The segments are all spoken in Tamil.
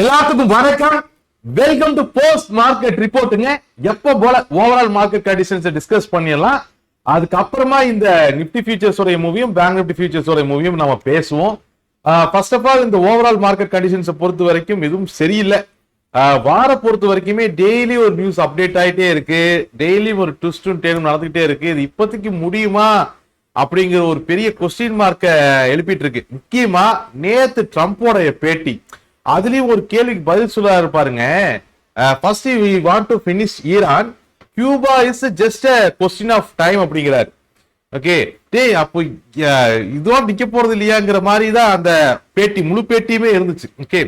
எல்லாத்துக்கும் வணக்கம். வெல்கம் டு போஸ்ட் மார்க்கெட் ரிப்போர்ட்டுங்க. எப்போ போல ஓவரால் மார்க்கெட் கண்டிஷன்ஸ் டிஸ்கஸ் பண்ணிடலாம். அதுக்கப்புறமா இந்த நிப்டி ஃபியூச்சர்ஸ் உடைய மூவியும் பேங்க் நிப்டி ஃபியூச்சர்ஸ் உடைய மூவியும் நம்ம பேசுவோம். ஃபர்ஸ்ட் ஆஃப் ஆல் இந்த ஓவரால் மார்க்கெட் கண்டிஷன்ஸை பொறுத்த வரைக்கும் எதுவும் சரியில்லை. வார பொறுத்த வரைக்குமே டெய்லி ஒரு நியூஸ் அப்டேட் ஆகிட்டே இருக்கு, டெய்லி ஒரு ட்விஸ்டும் டேலும் நடந்துகிட்டே இருக்கு. இது இப்போதைக்கு முடியுமா அப்படிங்கிற ஒரு பெரிய கொஸ்டின் மார்க்கை எழுப்பிட்டு இருக்கு. முக்கியமா நேத்து ட்ரம்போடைய பேட்டி, அதுலயும் ஒரு கேள்விக்கு பதில் சொல்ல பாருங்க. First we want to finish Iran, Cuba is just a question of time அப்படிங்கிறார். ஓகே, டேய் அப்போ இதோட நிக்க போறது இல்லையாங்கிற மாதிரி தான் அந்த பேட்டி, முழு பேட்டியுமே இருந்துச்சு. Okay,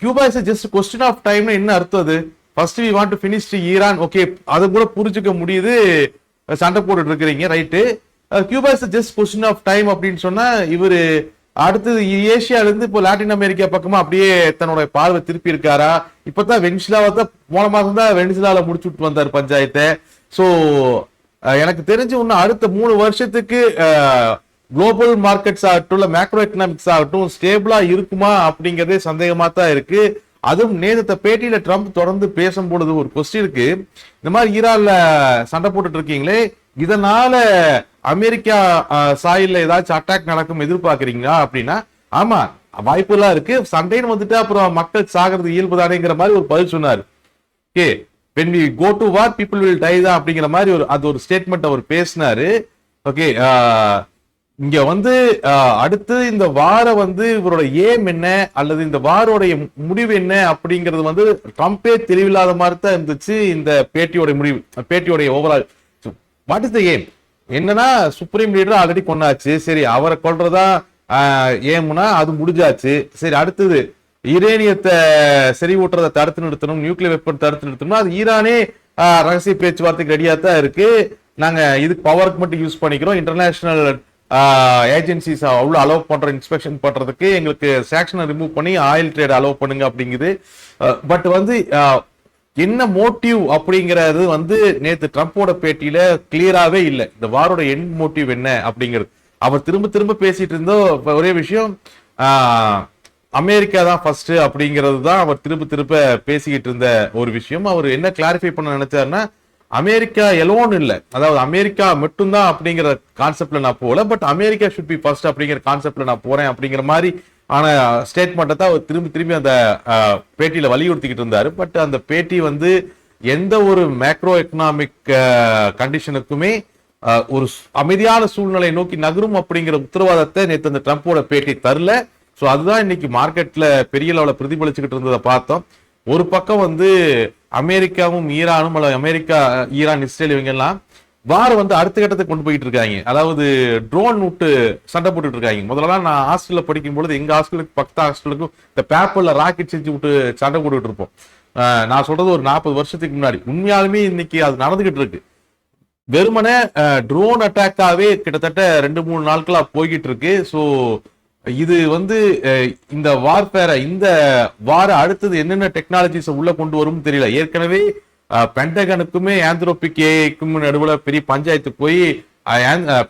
Cuba is just question of டைம்னு என்ன அர்த்தம்? அது first we want to finish Iran. Okay, அது கூட புரிஞ்சுக்க முடியுது, சண்டை போட்டுட்டு இருக்கிறீங்க, right. Cuba is just question of time அப்படின்னு சொன்னா இவரு அடுத்தது ஏசியால இருந்து இப்போ லாட்டின் அமெரிக்கா பக்கமா அப்படியே தன்னோட பார்வை திருப்பி இருக்காரா? இப்பதான் வெனிசுலாவை தான் போன மாதம் தான் வெனிசுலால முடிச்சு விட்டு வந்தார் பஞ்சாயத்தை. சோ எனக்கு தெரிஞ்சு இன்னும் அடுத்த 3 வருஷத்துக்கு குளோபல் மார்க்கெட்ஸ் ஆகட்டும், இல்ல மேக்ரோ எக்கனாமிக்ஸ் ஆகட்டும் ஸ்டேபிளா இருக்குமா அப்படிங்கறதே சந்தேகமா தான் இருக்கு. அதுவும் நேற்று பேட்டியில ட்ரம்ப் தொடர்ந்து பேசும்பொழுது ஒரு கொஸ்டின் இருக்கு, இந்த மாதிரி ஈரான்ல சண்டை போட்டுட்டு இருக்கீங்களே, இதனால அமெரிக்கா சாயில்ல ஏதாச்சும் அட்டாக் நடக்கும் எதிர்பார்க்கறீங்களா அப்படின்னா, ஆமா வாய்ப்பு எல்லாம் இருக்கு, சண்டைன்னு வந்துட்டு அப்புறம் மக்கள் சாகிறது இயல்புதானேங்கிற மாதிரி ஒரு பதில் சொன்னார். Okay, when we go to war people will die தான் அப்படிங்கிற மாதிரி ஒரு ஸ்டேட்மெண்ட் அவர் பேசினாரு. ஓகே, இங்க அடுத்து இந்த வார இவரோட ஏம் என்ன அல்லது இந்த வாரோடைய முடிவு என்ன அப்படிங்கிறது ட்ரம்பே தெளிவில்லாத மாதிரி தான் இருந்துச்சு. இந்த பேட்டியோட முடிவு, பேட்டியோடைய ஓவரால் வாட் இஸ் த ஏம் என்னன்னா, சுப்ரீம் லீடர் ஆல்ரெடி கொண்டாச்சு, சரி அவரை கொள்றதா ஏம்னா அது முடிஞ்சாச்சு. சரி, அடுத்தது யுரேனியத்தை செறிவூட்டுறதை தடுத்து நிறுத்தணும், நியூக்ளியர் வெப்பன் தடுத்து நிறுத்தணும், அது ஈரானே ரகசிய பேச்சுவார்த்தைக்கு ரெடியா தான் இருக்கு, நாங்க இதுக்கு பவருக்கு மட்டும் யூஸ் பண்ணிக்கிறோம், இன்டர்நேஷனல் ஏஜென்சிஸ் அவ்வளவு அலோவ் பண்ற இன்ஸ்பெக்ஷன் பண்றதுக்கு எங்களுக்கு சாங்ஷனை ரிமூவ் பண்ணி ஆயில் ட்ரேட் அலோவ் பண்ணுங்க அப்படிங்குது. பட் என்ன மோட்டிவ் அப்படிங்கிறது நேத்து ட்ரம்போட பேட்டியில கிளியராவே இல்லை. இந்த வாரோட எண்ட் மோட்டிவ் என்ன அப்படிங்கிறது அவர் திரும்ப திரும்ப பேசிட்டு இருந்தோ ஒரே விஷயம், அமெரிக்கா தான் ஃபர்ஸ்ட் அப்படிங்கிறது தான் அவர் திரும்ப திரும்ப பேசிக்கிட்டு இருந்த ஒரு விஷயம். அவர் என்ன கிளாரிஃபை பண்ண நினைச்சாருன்னா, அமெரிக்கா எலோன் இல்ல, அதாவது அமெரிக்கா மட்டும்தான் அப்படிங்கிற கான்செப்ட்ல நான் போகல, but America should be first அப்படிங்கிற கான்செப்ட்ல நான் போறேன் அப்படிங்கிற மாதிரி ஆனா ஸ்டேட்மெண்ட்டை தான் அவர் திரும்பி அந்த பேட்டியில வலியுறுத்திக்கிட்டு இருந்தாரு. பட் அந்த பேட்டி எந்த ஒரு மேக்ரோ எக்கனாமிக் கண்டிஷனுக்குமே ஒரு அமைதியான சூழ்நிலை நோக்கி நகரும் அப்படிங்கிற உத்தரவாதத்தை நேற்று அந்த ட்ரம்போட பேட்டி தரல. ஸோ அதுதான் இன்னைக்கு மார்க்கெட்ல பெரிய லெவலில் பிரதிபலிச்சுக்கிட்டு இருந்ததை பார்த்தோம். ஒரு பக்கம் அமெரிக்காவும் ஈரானும் அல்லது அமெரிக்கா ஈரான் இஸ்ரேல் இவங்க எல்லாம் வார அடுத்த கட்டத்துக்கு கொண்டு போயிட்டு இருக்காங்க. அதாவது ட்ரோன் விட்டு சண்டை போட்டுட்டு இருக்காங்க. முதல்ல நான் ஹாஸ்டல்ல படிக்கும் பொழுது எங்க ஹாஸ்டலுக்கு பக்கத்து ஹாஸ்டலுக்கும் இந்த பேப்பர்ல ராக்கெட் செஞ்சு விட்டு சண்டை போட்டுட்டு இருப்போம். நான் சொல்றது ஒரு 40 வருஷத்துக்கு முன்னாடி. உண்மையாலுமே இன்னைக்கு அது நடந்துகிட்டு இருக்கு. வெறுமனே ட்ரோன் அட்டாக்காவே கிட்டத்தட்ட 2-3 நாட்களா போய்கிட்டு இருக்கு. ஸோ இது இந்த வார்பேரை, இந்த வார அடுத்தது என்னென்ன டெக்னாலஜிஸ் உள்ள கொண்டு வரும் தெரியல. ஏற்கனவே பென்டகனுக்குமே ஆந்த்ரோபிக் ஏஐக்கும் நடுவில் பெரிய பஞ்சாயத்து போய்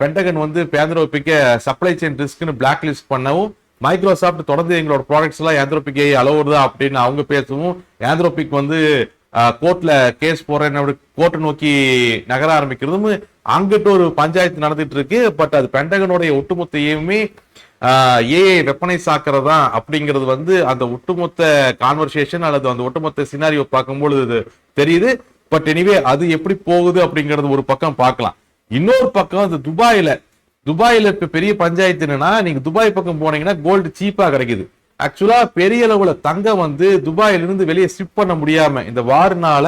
பென்டகன் ஆந்த்ரோபிக்க சப்ளை செயின் ரிஸ்க்னு பிளாக் லிஸ்ட் பண்ணவும், மைக்ரோசாஃப்ட் தொடர்ந்து எங்களோட ப்ராடக்ட்ஸ் எல்லாம் ஆந்த்ரோபிக் ஏஐ அலோவர்தா அப்படின்னு அவங்க பேசவும், ஆந்த்ரோபிக் கோர்ட்ல கேஸ் போறேன் கோர்ட்டை நோக்கி நகர ஆரம்பிக்கிறதும் அங்கிட்ட ஒரு பஞ்சாயத்து நடந்துட்டு இருக்கு. பட் அது பென்டகனுடைய ஒட்டுமொத்த ஏவுமே ஏஐ வெப்பனைஸ் ஆக்குறதா அப்படிங்கிறது அந்த ஒட்டுமொத்த கான்வர்சேஷன் அல்லது அந்த ஒட்டுமொத்த சினாரியோ பார்க்கும்போது தெரியுது. பட் எனிவே அது எப்படி போகுது அப்படிங்கிறது ஒரு பக்கம் பார்க்கலாம். இன்னொரு பக்கம் துபாயில இப்ப பெரிய பஞ்சாயத்து என்னன்னா, நீங்க துபாய் பக்கம் போனீங்கன்னா கோல்டு சீப்பா கிடைக்குது. ஆக்சுவலா பெரிய அளவுல தங்கம் துபாயில இருந்து வெளியே ஷிப் பண்ண முடியாம, இந்த வார்னால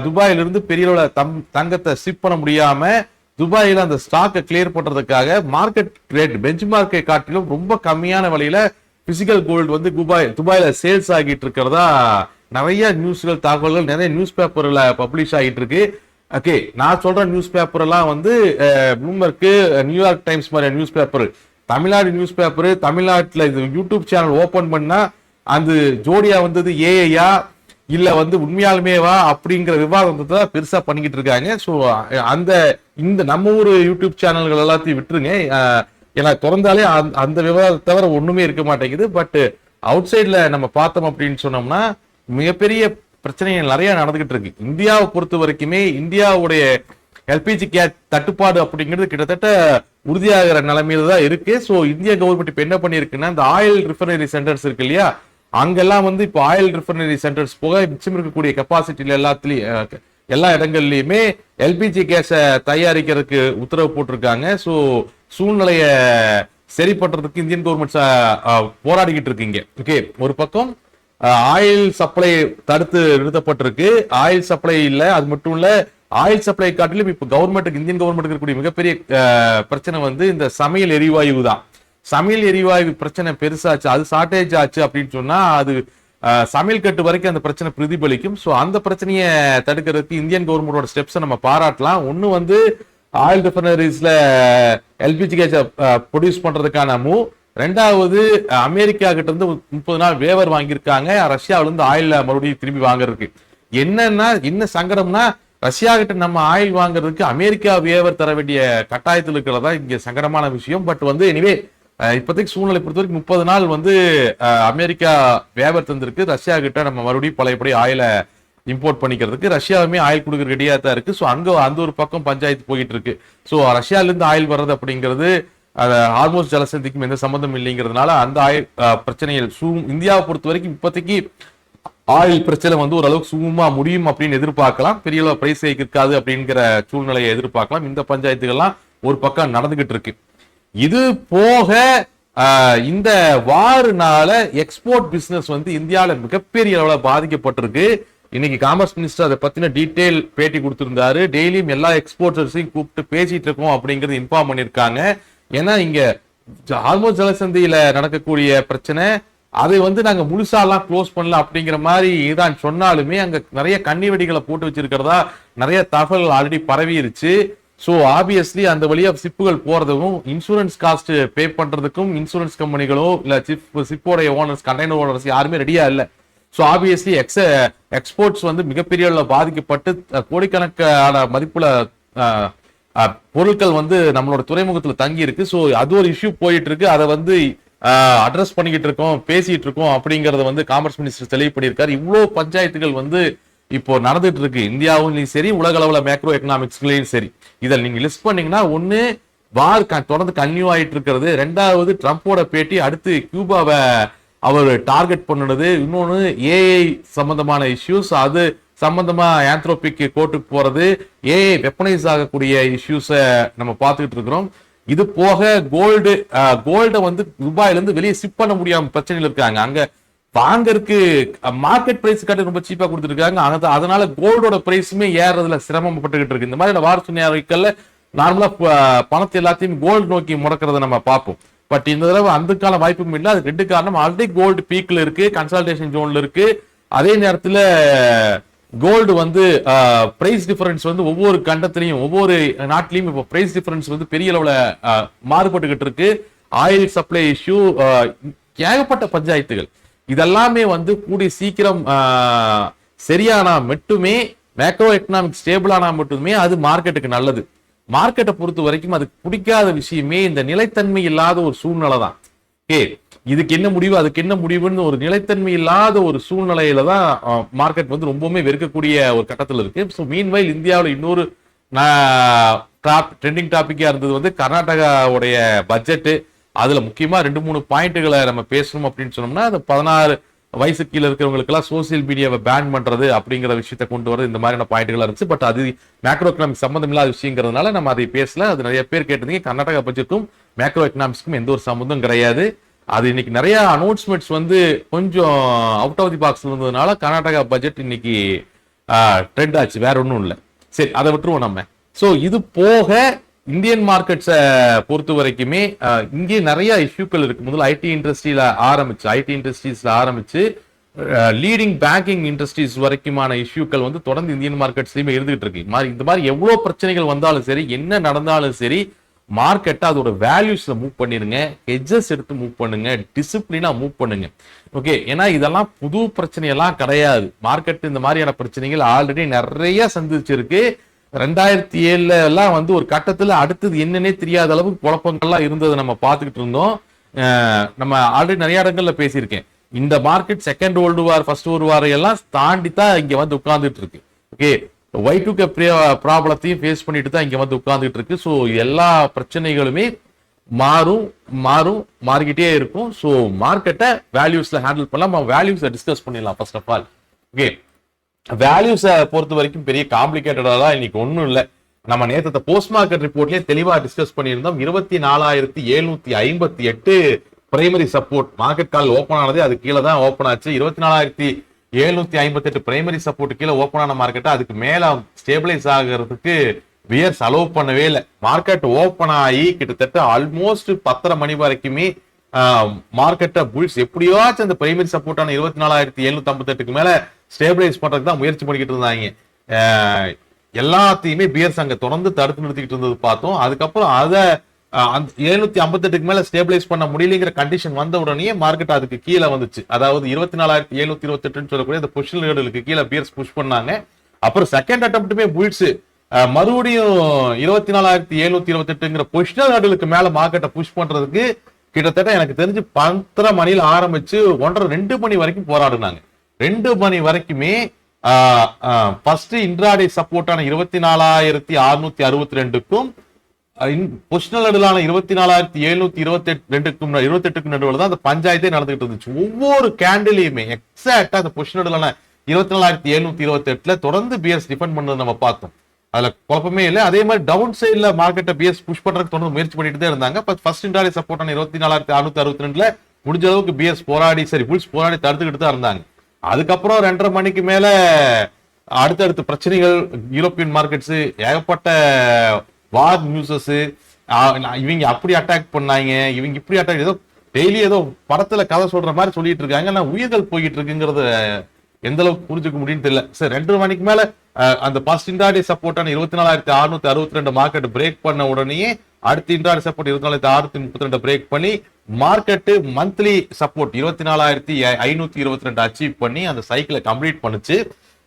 துபாயில இருந்து பெரிய அளவுல தங்கத்தை ஷிப் பண்ண முடியாம துபாயில அந்த ஸ்டாக்கை கிளியர் பண்றதுக்காக மார்க்கெட் ரேட் பெஞ்ச் மார்க்கெட் காட்டிலும் ரொம்ப கம்மியான விலையில பிசிக்கல் கோல்டு துபாயில சேல்ஸ் ஆகிட்டு இருக்கிறதா நிறைய நியூஸ்கள், தகவல்கள் நிறைய நியூஸ் பேப்பர்ல பப்ளிஷ் ஆகிட்டு இருக்கு. ஓகே, நான் சொல்ற நியூஸ் பேப்பர் எல்லாம் ப்ளூம்பர்க், நியூயார்க் டைம்ஸ் மாதிரி news paper, Tamil Nadu news paper, தமிழ்நாட்டுல இது யூடியூப் சேனல் ஓபன் பண்ணா அந்த ஜோடியா ஏஐயா இல்ல உண்மையாலுமேவா அப்படிங்கிற விவாதத்தை தான் பெருசா பண்ணிக்கிட்டு இருக்காங்க. ஸோ இந்த நம்ம ஊர் யூடியூப் சேனல்கள் எல்லாத்தையும் விட்டுருங்க, ஏன்னா திறந்தாலே அந்த விவாதத்தை தவிர ஒண்ணுமே இருக்க மாட்டேங்குது. பட் அவுட் சைட்ல நம்ம பார்த்தோம் அப்படின்னு சொன்னோம்னா மிகப்பெரிய பிரச்சனைகள் நிறைய நடந்துகிட்டு இருக்கு. இந்தியாவை பொறுத்த வரைக்குமே இந்தியாவுடைய எல்பிஜி கேஸ் தட்டுப்பாடு அப்படிங்கிறது கிட்டத்தட்ட உறுதியாகிற நிலைமையில தான் இருக்கு. ஸோ இந்திய கவர்மெண்ட் இப்ப என்ன பண்ணிருக்குன்னா, இந்த ஆயில் ரிஃபைனரி சென்டர்ஸ் இருக்கு இல்லையா, அங்கெல்லாம் வந்து இப்போ ஆயில் ரிஃபைனரி சென்டர்ஸ் போக மிச்சம் இருக்கக்கூடிய கெப்பாசிட்டியில எல்லாத்துலயும் எல்லா இடங்கள்லயுமே எல்பிஜி கேஸை தயாரிக்கிறதுக்கு உத்தரவு போட்டிருக்காங்க. ஸோ சூழ்நிலைய சரி பண்றதுக்கு இந்தியன் கவர்மெண்ட் போராடிக்கிட்டு இருக்கீங்க. ஓகே, ஒரு பக்கம் ஆயில் சப்ளை தடுத்து நிறுத்தப்பட்டிருக்கு. ஆயில் சப்ளை இல்ல, அது மட்டும் இல்ல, ஆயில் சப்ளை காட்டிலும் இப்ப கவர்மெண்ட்டுக்கு இந்தியன் கவர்மெண்ட்டுக்கு இருக்கக்கூடிய மிகப்பெரிய பிரச்சனை வந்து இந்த சமையல் எரிவாயு தான். சமையல் எரிவாயு பிரச்சனை பெருசாச்சு, அது ஷார்டேஜ் ஆச்சு அப்படின்னு சொன்னா அது சமையல் கட்டு வரைக்கும் அந்த பிரச்சனை பிரதிபலிக்கும். ஸோ அந்த பிரச்சனையை தடுக்கிறதுக்கு இந்தியன் கவர்மெண்டோட ஸ்டெப்ஸை நம்ம பாராட்டலாம். ஒன்னு வந்து ஆயில் ரிஃபைனரிஸ்ல எல்பிஜி கேஸை ப்ரொடியூஸ் பண்றதுக்கான மூவ். ரெண்டாவது அமெரிக்கா கிட்ட இருந்து 30 நாள் வேவர் வாங்கியிருக்காங்க ரஷ்யாவில இருந்து ஆயில் மறுபடியும் திரும்பி வாங்குறதுக்கு. என்ன சங்கடம்னா, ரஷ்யா கிட்ட நம்ம ஆயில் வாங்குறதுக்கு அமெரிக்கா வேவர் தர வேண்டிய கட்டாயத்தில் இருக்கிறதா இங்க சங்கடமான விஷயம். பட் வந்து எனிவே இப்போதைக்கு சூழ்நிலை பொறுத்த வரைக்கும் 30 நாள் வந்து அமெரிக்கா வேவர் தந்திருக்கு. ரஷ்யா கிட்ட நம்ம மறுபடியும் பழையபடி ஆயில இம்போர்ட் பண்ணிக்கிறதுக்கு ரஷ்யாவுமே ஆயில் கொடுக்குற ரெடியா தான் இருக்கு. ஸோ அந்த ஒரு பக்கம் பஞ்சாயத்து போயிட்டு இருக்கு. ஸோ ரஷ்யால இருந்து ஆயில் வர்றது அப்படிங்கிறது ஹார்மோஸ் ஜலசந்திக்கும் எந்த சம்பந்தம் இல்லைங்கிறதுனால அந்த ஆயில் பிரச்சனைகள் இந்தியாவை பொறுத்த வரைக்கும் இப்போதைக்கு ஆயில் பிரச்சனை வந்து ஓரளவுக்கு சுமூகமா முடியும் அப்படின்னு எதிர்பார்க்கலாம். பெரிய அளவு பிரைஸ் ஹைக் இருக்காது அப்படிங்கிற சூழ்நிலையை எதிர்பார்க்கலாம். இந்த பஞ்சாயத்துகள்லாம் ஒரு பக்கம் நடந்துகிட்டு இருக்கு. இது போக இந்த வாருனால எக்ஸ்போர்ட் பிசினஸ் வந்து இந்தியாவில மிகப்பெரிய அளவுல பாதிக்கப்பட்டிருக்கு. இன்னைக்கு காமர்ஸ் மினிஸ்டர் அதை பத்தின டீடைல் பேட்டி கொடுத்திருந்தாரு. டெய்லியும் எல்லா எக்ஸ்போர்ட்டர்ஸையும் கூப்பிட்டு பேசிட்டு இருக்கோம் அப்படிங்கறது இன்ஃபார்ம் பண்ணிருக்காங்க. ஏன்னா இங்க ஹார்மோஸ் ஜலசந்தியில நடக்கக்கூடிய பிரச்சனை அதை வந்து நாங்க முழுசாலாம் க்ளோஸ் பண்ணல அப்படிங்கிற மாதிரி தான் சொன்னாலுமே அங்க நிறைய கண்ணி வெடிகளை போட்டு வச்சிருக்கிறதா நிறைய தகவல்கள் ஆல்ரெடி பரவிருச்சு. ஸோ ஆப்வியஸ்லி அந்த வழியா சிப்புகள் போறதுக்கும் இன்சூரன்ஸ் காஸ்ட் பே பண்றதுக்கும் இன்சூரன்ஸ் கம்பெனிகளோ இல்ல சிப்போடைய ஓனர்ஸ் கண்டெய்னர் ஓனர்ஸ் யாருமே ரெடியா இல்லை. ஸோ ஆப்வியஸ்லி எக்ஸ்போர்ட்ஸ் வந்து மிகப்பெரிய அளவில் பாதிக்கப்பட்டு கோடிக்கணக்கான மதிப்புல பொருட்கள் வந்து நம்மளோட துறைமுகத்துல தங்கி இருக்கு. ஸோ அது ஒரு இஷ்யூ போயிட்டு இருக்கு. அதை வந்து அட்ரஸ் பண்ணிக்கிட்டு இருக்கோம், பேசிட்டு இருக்கோம் அப்படிங்கறத வந்து காமர்ஸ் மினிஸ்டர் தெளிவு பண்ணியிருக்காரு. இவ்வளவு பஞ்சாயத்துகள் வந்து இப்போ நடந்துட்டு இருக்கு இந்தியாவிலும் சரி உலக அளவுல மேக்ரோ எக்கனாமிக்ஸ்லயும் சரி. இதில் நீங்க லிஸ்ட் பண்ணீங்கன்னா ஒன்னு வார் தொடர்ந்து கன்யூ ஆயிட்டு இருக்கிறது, ரெண்டாவது ட்ரம்போட பேட்டி, அடுத்து கியூபாவை அவர் டார்கெட் பண்ணுனது, இன்னொன்னு ஏஐ சம்பந்தமான இஷ்யூஸ், அது சம்பந்தமா ஆந்த்ரோபிக் கோர்ட்டுக்கு போறது, ஏஐ வெப்பனைஸ் ஆகக்கூடிய இஷ்யூஸை நம்ம பார்த்துக்கிட்டு இருக்கிறோம். இது போக கோல்டை வந்து துபாயில இருந்து வெளியே ஷிப் பண்ண முடியாம பிரச்சனைகள் இருக்காங்க. அங்க வாங்கறதுக்கு மார்க்கெட் பிரைஸ் காட்டி ரொம்ப சீப்பா கொடுத்துருக்காங்க. அதனால கோல்டோட பிரைஸுமே ஏறதுல சிரமப்பட்டுக்கிட்டு இருக்கு. இந்த மாதிரி வார சூழ்நிலைகள்ல நார்மலா பணத்தை எல்லாத்தையும் கோல்டு நோக்கி முடக்கிறத நம்ம பார்ப்போம். பட் இந்த தடவை அதுக்கான வாய்ப்பும் இல்லை. அது ரெண்டு காரணம், ஆல்ரெடி கோல்டு பீக்ல இருக்கு, கன்சல்டேஷன் ஜோன்ல இருக்கு. அதே நேரத்துல கோல்டு வந்து பிரைஸ் டிஃபரன்ஸ் வந்து ஒவ்வொரு கண்டத்திலையும் ஒவ்வொரு நாட்டிலையும் இப்போ பிரைஸ் டிஃபரன்ஸ் வந்து பெரிய அளவுல மாறுபட்டுக்கிட்டு இருக்கு. ஆயில் சப்ளை இஷ்யூ, ஏகப்பட்ட பஞ்சாயத்துகள், இதெல்லாமே வந்து கூடிய சீக்கிரம் சரியானா மட்டுமே, மேக்ரோ எக்கனாமிக் ஸ்டேபிள் ஆனா மட்டுமே அது மார்க்கெட்டுக்கு நல்லது. மார்க்கெட்டை பொறுத்த வரைக்கும் அதுக்கு பிடிக்காத விஷயமே இந்த நிலைத்தன்மை இல்லாத ஒரு சூழ்நிலை தான். இதுக்கு என்ன முடிவு அதுக்கு என்ன முடிவுன்னு ஒரு நிலைத்தன்மை இல்லாத ஒரு சூழ்நிலையில தான் மார்க்கெட் வந்து ரொம்பவுமே வெறுக்கக்கூடிய ஒரு கட்டத்தில் இருக்கு. ஸோ மீன்வைல் இந்தியாவில் இன்னொரு ட்ரெண்டிங் டாபிக்கா இருந்தது வந்து கர்நாடகாவுடைய பட்ஜெட். அதுல முக்கியமா 2-3 பாயிண்ட்களை நம்ம பேசணும் அப்படின்னு சொன்னோம்னா, அது 16 வயசு கீழே இருக்கிறவங்களுக்கு எல்லாம் சோசியல் மீடியாவை பேன் பண்றது அப்படிங்கிற விஷயத்தை கொண்டு வரது, இந்த மாதிரியான பாயிண்ட்கள் இருந்துச்சு. பட் அது மேக்ரோ எக்கனாமிக் சம்பந்தம் இல்லாத விஷயங்கிறதுனால நம்ம அதை பேசல. அது நிறைய பேர் கேட்டதுங்க. கர்நாடகா பட்ஜெட்டுக்கும் மேக்ரோ எக்கனாமிக்ஸ்க்கும் எந்த ஒரு சம்பந்தம் கிடையாது. அது இன்னைக்கு நிறைய அனௌன்ஸ்மெண்ட்ஸ் வந்து கொஞ்சம் அவுட் ஆஃப் தி பாக்ஸ்ல இருந்ததுனால கர்நாடகா பட்ஜெட் இன்னைக்கு ட்ரெண்ட் ஆச்சு, வேற ஒன்றும் இல்லை. சரி, அதை விட்டுருவோம் நம்ம. ஸோ இது போக இந்தியன் மார்க்கெட்ஸை பொறுத்த வரைக்குமே இங்கே நிறைய இஷ்யூக்கள் இருக்கு. முதல்ல ஐடி இண்டஸ்ட்ரீஸ்ல ஆரம்பிச்சு லீடிங் பேங்கிங் இண்டஸ்ட்ரீஸ் வரைக்குமான இஷ்யூக்கள் வந்து தொடர்ந்து இந்தியன் மார்க்கெட்ஸ்லயுமே இருந்துகிட்டு இருக்கு. இந்த மாதிரி எவ்வளவு பிரச்சனைகள் வந்தாலும் சரி, என்ன நடந்தாலும் சரி, மார்க்கெட்டை அதோட வேல்யூஸ்ல மூவ் பண்ணிருங்க, ஹெட்ஜஸ் எடுத்து மூவ் பண்ணுங்க, டிசிப்ளினா மூவ் பண்ணுங்க. ஓகே, ஏன்னா இதெல்லாம் புது பிரச்சனையெல்லாம் கிடையாது. மார்க்கெட் இந்த மாதிரியான பிரச்சனைகள் ஆல்ரெடி நிறைய சந்திச்சிருக்கு. 2007 எல்லாம் வந்து ஒரு கட்டத்துல அடுத்தது என்னன்னே தெரியாத அளவுக்கு குழப்பங்கள்லாம் இருந்ததை நம்ம பார்த்துக்கிட்டு இருந்தோம். நம்ம ஆல்ரெடி நிறைய இடங்கள்ல பேசியிருக்கேன். இந்த market second world war first world war எல்லாம் தாண்டி தான் இங்க வந்து உட்கார்ந்துட்டு இருக்கு. ஓகே, Y2K ப்ராப்ளத்தையும் ஃபேஸ் பண்ணிட்டு தான் இங்க வந்து உட்கார்ந்துட்டு இருக்கு. ஸோ எல்லா பிரச்சனைகளுமே மாறிக்கிட்டே இருக்கும். ஸோ மார்க்கெட்டை வேல்யூஸ்ல ஹேண்டில் பண்ணலாம். வேல்யூஸை டிஸ்கஸ் பண்ணிடலாம் ஃபர்ஸ்ட் ஆஃப் ஆல். ஓகே, வேல்யூஸை பொறுத்த வரைக்கும் பெரிய காம்ப்ளிகேட்டடா தான் இன்னைக்கு ஒன்றும் இல்லை. நம்ம நேற்று போஸ்ட் மார்க்கெட் ரிப்போர்ட்லயே தெளிவா டிஸ்கஸ் பண்ணியிருந்தோம். 24,758 பிரைமரி சப்போர்ட் மார்க்கெட் கால் ஓப்பன் ஆனது, அது கீழே தான் ஓப்பன் ஆச்சு. 24,758 பிரைமரி சப்போர்ட் கீழே ஓப்பன் ஆன மார்க்கெட்டை அதுக்கு மேல ஸ்டேபிளைஸ் ஆகிறதுக்கு வியர்ஸ் அலோவ் பண்ணவே இல்லை. மார்க்கெட் ஓப்பன் ஆகி கிட்டத்தட்ட ஆல்மோஸ்ட் 10:30 மணி வரைக்குமே மார்க்கெட்டை புல்ஸ் எப்படியாச்சும் அந்த பிரைமரி சப்போர்ட்டான 24,758க்கு மேல ஸ்டேபிளைஸ் பண்றதுக்கு தான் முயற்சி பண்ணிக்கிட்டு இருந்தாங்க. எல்லாத்தையுமே பியர்ஸ் அங்க தொடர்ந்து தடுத்து நிறுத்திக்கிட்டு இருந்தது பார்த்தோம். அதுக்கப்புறம் அதை 758க்கு மேல ஸ்டேபிளைஸ் பண்ண முடியலைங்கிற கண்டிஷன் வந்த உடனே மார்க்கெட் அதுக்கு கீழே வந்துச்சு. அதாவது 24,728 சொல்லக்கூடிய அந்த பொசிஷன் லெவலுக்கு கீழே பியர்ஸ் புஷ் பண்ணாங்க. அப்புறம் செகண்ட் அட்டெம்ப்ட்டுமே புல்ஸ் மறுபடியும் 24,728ங்கிற பொசிஷனல் லெவலுக்கு மேல மார்க்கெட்டை புஷ் பண்றதுக்கு கிட்டத்தட்ட எனக்கு தெரிஞ்சு 10:30 மணியில ஆரம்பிச்சு 1:30-2 மணி வரைக்கும் போராடினாங்க. 2 மணி வரைக்குமே ஃபர்ஸ்ட் இன்ட்ராடே சப்போர்ட்டான 24,662க்கும் பொசிஷனல் நடுவிலான 24,728க்கும் நடுவில் தான் அந்த பஞ்சாயத்தே நடந்துகிட்டு இருந்துச்சு. ஒவ்வொரு கேண்டிலையுமே எக்ஸாக்டா அந்த பொசிஷனல் நடுவிலான 24,728ல தொடர்ந்து பிஎஸ் டிஃபெண்ட் பண்ணது நம்ம பார்த்தோம். அதுல குழப்பமே இல்லை. அதே மாதிரி டவுன் சைட்ல மார்க்கெட்டை பிஎஸ் புஷ் பண்றதுக்கு தொடர்ந்து முயற்சி பண்ணிட்டு தான் இருந்தாங்க. ஃபர்ஸ்ட் இன்ட்ராடே சப்போர்ட்டான 24,662ல முடிஞ்ச அளவுக்கு பிஎஸ் புல்ஸ் போராடி தடுத்துக்கிட்டு தான் இருந்தாங்க. அதுக்கப்புறம் 2:30 மணிக்கு மேல அடுத்தடுத்த பிரச்சனைகள், யூரோப்பியன் மார்க்கெட்ஸ் ஏகப்பட்ட வார் நியூஸஸ், இவங்க அப்படி அட்டாக் பண்ணாங்க, இவங்க இப்படி அட்டாக், ஏதோ டெய்லி ஏதோ படத்துல கதை சொல்ற மாதிரி சொல்லிட்டு இருக்காங்க. ஆனா உயிர்கள் போய்கிட்டு இருக்குங்கிறத எந்த அளவுக்கு புரிஞ்சுக்க முடியும்னு தெரியல. சரி, 2:30 மணிக்கு மேல அந்த ஃபர்ஸ்ட் இன்ட்ராடே சப்போர்ட்டான 24,662 மார்க்கெட் பிரேக் பண்ண உடனே அடுத்த இன்ட்ராடே சப்போர்ட் 24,632 பிரேக் பண்ணி மார்க்கெட் மந்த்லி சப்போர்ட் 24,522 அச்சீவ் பண்ணி அந்த சைக்கிளை கம்ப்ளீட் பண்ணுச்சு.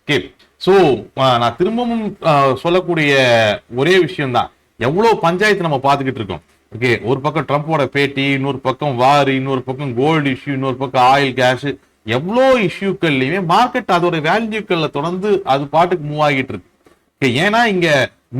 ஓகே, சோ நான் திரும்பவும் சொல்லக்கூடிய ஒரே விஷயம் தான், எவ்வளவு பஞ்சாயத்து நம்ம பார்த்துக்கிட்டு இருக்கோம். ஓகே, ஒரு பக்கம் ட்ரம்போட பேட்டி, இன்னொரு பக்கம் வார், இன்னொரு பக்கம் கோல்டு இஷ்யூ, இன்னொரு பக்கம் ஆயில் கேஷ், எவ்வளோ இஷ்யூக்கள்லயுமே மார்க்கெட் அதோட வேல்யூக்கள்ல தொடர்ந்து அது பாட்டுக்கு மூவ் ஆகிட்டு இருக்கு. ஏன்னா இங்க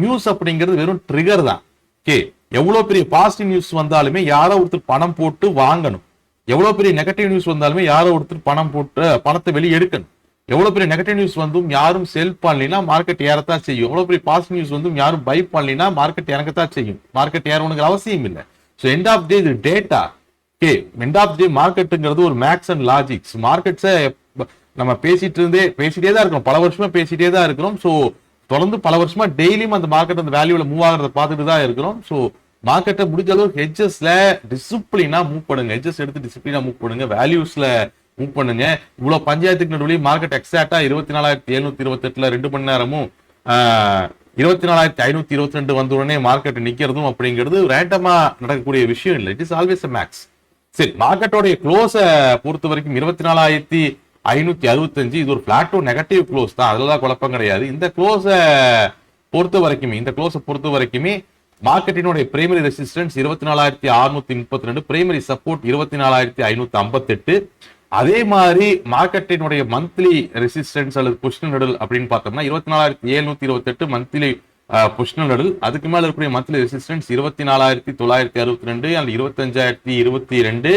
நியூஸ் அப்படிங்கிறது வெறும் ட்ரிகர் தான். ஓகே, எவ்வளவு பெரிய பாசிட்டிவ் நியூஸ் வந்தாலுமே யாரோ ஒருத்தர் பணம் போட்டு வாங்கணும். எவ்வளவு பெரிய நெகட்டிவ் நியூஸ் வந்தாலுமே யாரோ ஒருத்தர் பணம் போட்டு பணத்தை வெளியே எடுக்கணும். எவ்வளவு பெரிய நெகட்டிவ் நியூஸ் வந்தும் யாரும் செல் பண்ணலினா மார்க்கெட் ஏறத்தான் செய்யும். எவ்வளவு பெரிய பாசிட்டிவ் நியூஸ் வந்தும் யாரும் பை பண்ணலினா மார்க்கெட் இறங்கத்தான் செய்யும். மார்க்கெட் ஏறணுங்கிற அவசியம் இல்லை. ஸோ எண்ட் ஆஃப் டே இது டேட்டா. ஓகே, எண்ட் ஆஃப் டே மார்க்கெட்டுங்கிறது ஒரு மேக்ஸ் அண்ட் லாஜிக்ஸ். மார்க்கெட்ஸை நம்ம பேசிட்டே தான் இருக்கிறோம், பல வருஷமா பேசிட்டே தான் இருக்கிறோம். ஸோ தொடர்ந்து பல வருஷமா டெய்லியும் அந்த மார்க்கெட் அந்த வேல்யூல மூவ் ஆகிறத பார்த்துட்டு தான் இருக்கிறோம். ஸோ மார்க்கெட்டை முடிஞ்ச அளவுக்கு ஹெட்ஜஸ்ல டிசிப்ளினா மூவ் பண்ணுங்க, ஹெட்ஜஸ் எடுத்து டிசிப்ளினா மூவ் பண்ணுங்க, வேல்யூஸ்ல மூவ் பண்ணுங்க. இவ்வளவு பஞ்சாயத்துக்கு நடுவில் மார்க்கெட் எக்ஸாக்டா 24,728ல 2 மணி நேரமும் 24,522 வந்த உடனே மார்க்கெட் நிக்கிறதும் அப்படிங்கிறது ரேண்டமா நடக்கக்கூடிய விஷயம் இல்லை. It is always a max. சரி, மார்க்கெட்டோடைய க்ளோஸ பொறுத்த வரைக்கும் 24,565 இது ஒரு பிளாட்டோ நெகட்டிவ் க்ளோஸ் தான், அதெல்லாம் குழப்பம் கிடையாது. இந்த க்ளோஸ பொறுத்த வரைக்குமே மார்க்கெட்டினுடைய பிரைமரி ரெசிஸ்டன்ஸ் 24,632, பிரைமரி சப்போர்ட் 24,558. அதே மாதிரி மார்க்கெட்டினுடைய மந்த்லி ரெசிஸ்டன்ஸ் அல்லது பொசிஷனல் நெடல் அப்படின்னு பார்த்தோம்னா 24,728 மந்த்லி பொசிஷனல் நெடல். அதுக்கு மேல இருக்கக்கூடிய மந்த்லி ரெசிஸ்டன்ஸ் 24,962 அண்ட் 25,022.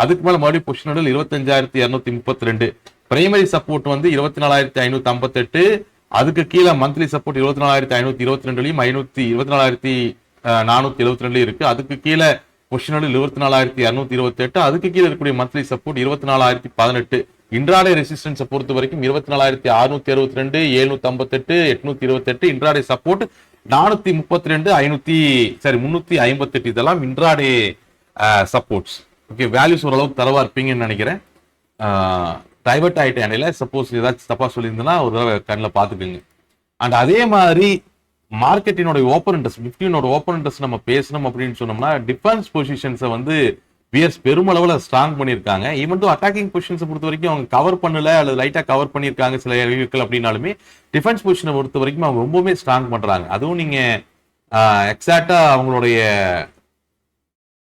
அதுக்கு மேல மறுபடியும் பொசிஷனல் நெடல் 25,232. பிரைமரி சப்போர்ட் வந்து 24,558. அதுக்கு கீழே மந்த்லி சப்போர்ட் 24,522லையும் 24,472 இருக்கு. அதுக்கு கீழே பொசிஷனல் 24,228. அதுக்கு கீழே இருக்கக்கூடிய மந்த்லி சப்போர்ட் 24,018. இன்ட்ராடே ரெசிஸ்டன்ஸை பொறுத்த வரைக்கும் 24,662, 758, 828. Intraday support 432, 358. இதெல்லாம் இன்ட்ராடே சப்போர்ட்ஸ். ஓகே, வேல்யூஸ் ஓரளவுக்கு தரவா இருப்பீங்கன்னு நினைக்கிறேன். டைவர்ட் ஆயிட்ட இடையில சப்போஸ் ஏதாச்சும் தப்பா சொல்லியிருந்தேன்னா ஒரு தடவை கண்ணில் பார்த்துக்குங்க. அண்ட் அதே மாதிரி மார்க்கெட்டினோட ஓப்பன் இன்ட்ரெஸ்ட், நிஃப்டியோட ஓப்பன் இன்ட்ரெஸ்ட் நம்ம பேசணும் அப்படின்னு சொன்னோம்னா டிஃபென்ஸ் பொசிஷன்ஸை வந்து பிஎஸ் பெருமளவில் ஸ்ட்ராங் பண்ணியிருக்காங்க. ஈவன் தோ அட்டாக்கிங் பொசிஷன்ஸை பொறுத்த வரைக்கும் அவங்க கவர் பண்ணல அல்லது லைட்டாக கவர் பண்ணியிருக்காங்க சில அறிவிப்புகள் அப்படின்னாலுமே டிஃபென்ஸ் பொசிஷனை பொறுத்த வரைக்கும் அவங்க ரொம்பவுமே ஸ்ட்ராங் பண்றாங்க. அதுவும் நீங்க எக்ஸாக்டா அவங்களுடைய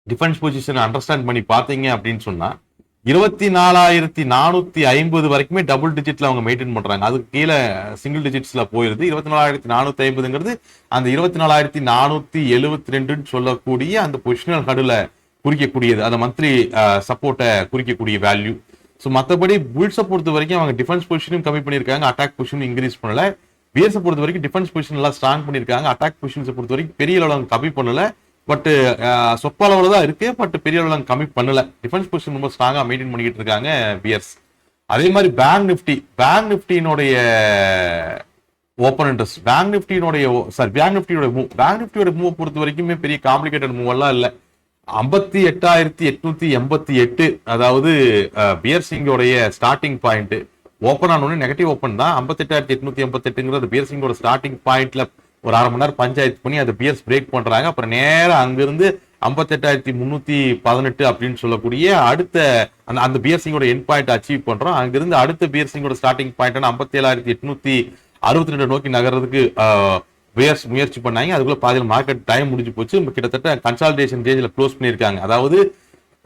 டிஃபென்ஸ் பொசிஷனை அண்டர்ஸ்டாண்ட் பண்ணி பார்த்தீங்க அப்படின்னு சொன்னா 24,450 வரைக்குமே டபுள் டிஜிட்ல அவங்க மெயின்டைன் பண்றாங்க. அதுக்கு கீழே சிங்கிள் டிஜிட்ஸ்ல போயிருது. 24,450ங்கிறது அந்த 24,472 சொல்லக்கூடிய அந்த பொசிஷனல் ஹடுல குறிக்கக்கூடியது, அந்த மந்த்லி சப்போர்ட்டை குறிக்கக்கூடிய வேல்யூ. ஸோ மற்றபடி புல்ஸை பொறுத்த வரைக்கும் அவங்க டிஃபென்ஸ் பொசிஷனும் கம்மி பண்ணியிருக்காங்க, அட்டாக் பொசிஷனும் இன்க்ரீஸ் பண்ணல. பியர்ஸை பொறுத்த வரைக்கும் டிஃபென்ஸ் பொசிஷன் எல்லாம் ஸ்ட்ராங் பண்ணியிருக்காங்க, அட்டாக் பொசிஷன்ஸை பொறுத்த வரைக்கும் பெரிய அளவு கம்மி பண்ணல. பட் சொற்ப அளவுல தான் இருக்கு, பட் பெரிய அளவு கம்மி பண்ணல. டிஃபென்ஸ் பொசிஷன் ரொம்ப ஸ்ட்ராங்கா மெயின்டைன் பண்ணிட்டு இருக்காங்க பியர்ஸ். அதே மாதிரி பேங்க் நிஃப்டியினுடைய ஓப்பன் இன்ட்ரெஸ்ட், பேங்க் நிஃப்டியோட மூவ் பொறுத்த வரைக்குமே பெரிய காம்ப்ளிகேட்டட் மூவ் எல்லாம் இல்லை. 58,888, அதாவது பியர் சிங்கோடைய ஸ்டார்டிங் பாயிண்ட். ஓப்பன் ஆனோடனே நெகட்டிவ் ஓப்பன் தான். 58,888ங்கிறது பியர் சிங்கோட ஸ்டார்டிங் பாயிண்ட்ல ஒரு அரை மணி நேரம் பஞ்சாயத்து பண்ணி அதை பியர்ஸ் பிரேக் பண்றாங்க. அப்புறம் நேரம் அங்கிருந்து 58,318 அப்படின்னு சொல்லக்கூடிய அடுத்த அந்த பியர் சிங்கோட எண்ட் பாயிண்ட் அச்சீவ் பண்றோம். அங்கிருந்து அடுத்த பியர் சிங்கோட ஸ்டார்டிங் பாயிண்ட் 57,862 நோக்கி நகர்றதுக்கு பியர்ஸ் முயற்சி பண்ணாங்க. அதுக்குள்ள பாதியில் மார்க்கெட் டைம் முடிஞ்சு போச்சு. கிட்டத்தட்ட கன்சாலிடேஷன் ரேஞ்சில் க்ளோஸ் பண்ணியிருக்காங்க. அதாவது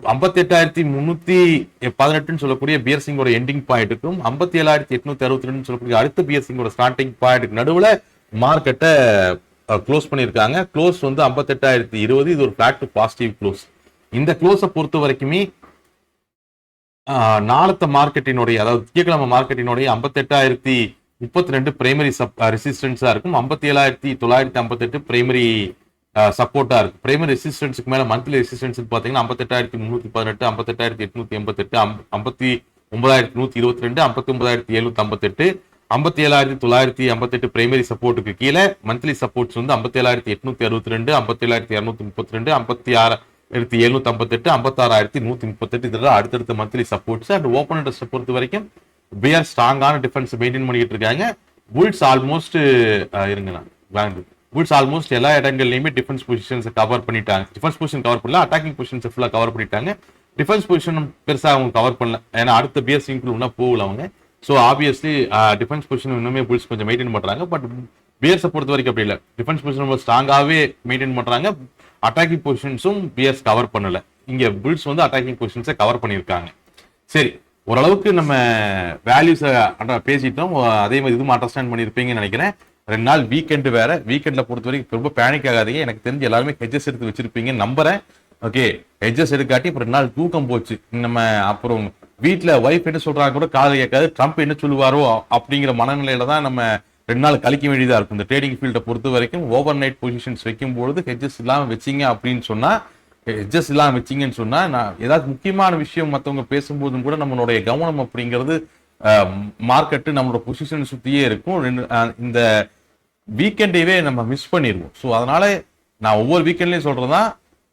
58,318 சொல்லக்கூடிய பியர் சிங்கோட எண்டிங் பாயிண்ட்டுக்கும் 57,862 சொல்லக்கூடிய அடுத்த பியர் சிங்கோட ஸ்டார்டிங் பாயிண்ட்டுக்கு நடுவுல மார்க்கெட்டை க்ளோஸ் பண்ணியிருக்காங்க. க்ளோஸ் வந்து 58,020. இது ஒரு ஃபிளாட் டு பாசிட்டிவ் க்ளோஸ். இந்த க்ளோஸை பொறுத்த வரைக்குமே நாளத்த மார்க்கெட்டினுடைய, அதாவது திங்கட்கிழமை மார்க்கெட்டினுடைய 58,032 பிரைமரி ரெசிஸ்டன்ஸா இருக்கும். 57,958 பிரைமரி சப்போர்ட்டா இருக்கு. பிரைமரி ரெசிஸ்டன்ஸுக்கு மேல மந்த்லி ரெசிஸ்டன்ஸ் பாத்தீங்கன்னா 58,318, 58,888, 59,122, 59,758, 57,958 பிரைமரி சப்போர்ட்டுக்கு கீழே மந்த்லி சப்போர்ட்ஸ் வந்து 57,862, 57,232, 56,758, 56,138. இதெல்லாம் அடுத்தடுத்த monthly supports. And open interest பொறுத்த வரைக்கும் பியர் ஸ்ட்ராங்கான டிஃபென்ஸ் மெயின்டைன் பண்ணிட்டு இருக்காங்க. புல்ஸ் ஆல்மோஸ்ட் புல்ஸ் ஆல்மோஸ்ட் எல்லா இடங்கள்லயுமே டிஃபென்ஸ் பொசிஷன்ஸ் கவர் பண்ணிட்டாங்க. டிஃபென்ஸ் பொசிஷன் கவர் பண்ணல, அட்டாக்கிங் பொசிஷன்ஸ் ஃபுல்லா கவர் பண்ணிட்டாங்க. டிஃபென்ஸ் பொசிஷன் பெருசா அவங்க கவர் பண்ணல, ஏன்னா அடுத்த பியர் சிங்கிள் இன்னும் போகல அவங்க. ஸோ ஆப்வியஸ்லி டிஃபென்ஸ் பொசிஷன் இன்னுமே புல்ஸ் கொஞ்சம் மெயின்டைன் பண்றாங்க. பட் பியர்ஸை பொறுத்த வரைக்கும் அப்படி இல்லை, டிஃபென்ஸ் பொசிஷன் ரொம்ப ஸ்ட்ராங்காவே மெயின்டைன் பண்றாங்க. அட்டாக்கிங் பொசிஷன்ஸும் பியர்ஸ் கவர் பண்ணல. இங்க புல்ஸ் வந்து அட்டாக்கிங் பொசிஷன்ஸை கவர் பண்ணியிருக்காங்க. சரி, ஓரளவுக்கு நம்ம வேல்யூஸை பேசிட்டோம். அதே மாதிரி இதுவும் அண்டர்ஸ்டாண்ட் பண்ணியிருப்பீங்கன்னு நினைக்கிறேன். 2 நாள் வீக்கெண்டு வேற. வீக்கெண்ட்ல பொறுத்த வரைக்கும் ரொம்ப பேனிக் ஆகாதீங்க. எனக்கு தெரிஞ்சு எல்லாருமே ஹெட்ஜஸ் எடுத்து வச்சிருப்பீங்கன்னு நம்புறேன். ஓகே, ஹெட்ஜஸ் எடுக்காட்டி அப்புறம் 2 நாள் தூக்கம் போச்சு. நம்ம அப்புறம் வீட்டில் ஒய்ஃப் என்ன சொல்றாங்க கூட காது கேட்காது, ட்ரம்ப் என்ன சொல்லுவாரோ அப்படிங்கிற மனநிலையில தான் நம்ம 2 நாள் கழிக்க வேண்டியதா இருக்கும். இந்த ட்ரேடிங் ஃபீல்டை பொறுத்த வரைக்கும் ஓவர் நைட் பொசிஷன்ஸ் வைக்கும்போது ஹெட்ஜஸ் இல்லாமல் வச்சிங்க அப்படின்னு சொன்னா, ஹெட்ஜஸ் இல்லாமல் வச்சிங்கன்னு சொன்னா, நான் ஏதாவது முக்கியமான விஷயம் மற்றவங்க பேசும்போதும் கூட நம்மளுடைய கவனம் அப்படிங்கிறது மார்க்கெட்டு நம்மளோட பொசிஷன் சுத்தியே இருக்கும். இந்த வீக்கெண்டையே நம்ம மிஸ் பண்ணிடுவோம். ஸோ அதனால நான் ஒவ்வொரு வீக்கெண்ட்லயும் சொல்றதா,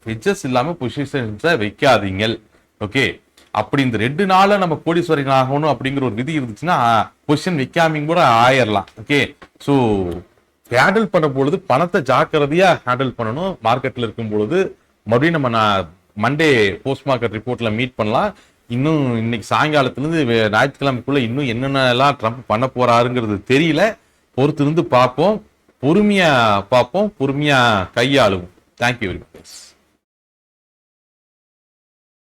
ஹெட்ஜஸ் இல்லாம பொசிஷன்ஸை வைக்காதீங்க. ஓகே, அப்படி இந்த 2 நாள்ல நம்ம கோடீஸ்வரன் ஆகணும் அப்படிங்கிற ஒரு விதி இருந்துச்சுன்னா பொசிஷன் வைக்காம கூட ஆயிரலாம். ஓகே, ஸோ ஹேண்டில் பண்ண பொழுது பணத்தை ஜாக்கிரதையா ஹேண்டில் பண்ணணும். மார்க்கெட்ல இருக்கும் பொழுது மறுபடியும் நம்ம மண்டே போஸ்ட் மார்க்கெட் ரிப்போர்ட்ல மீட் பண்ணலாம். இன்னும் இன்னைக்கு சாயங்காலத்திலிருந்து ஞாயிற்றுக்கிழமைக்குள்ள இன்னும் என்னென்னலாம் ட்ரம்ப் பண்ண போறாருங்கிறது தெரியல. பொறுத்திருந்து பார்ப்போம், பொறுமையா பார்ப்போம், பொறுமையா கையாளுவோம். Thank you very much.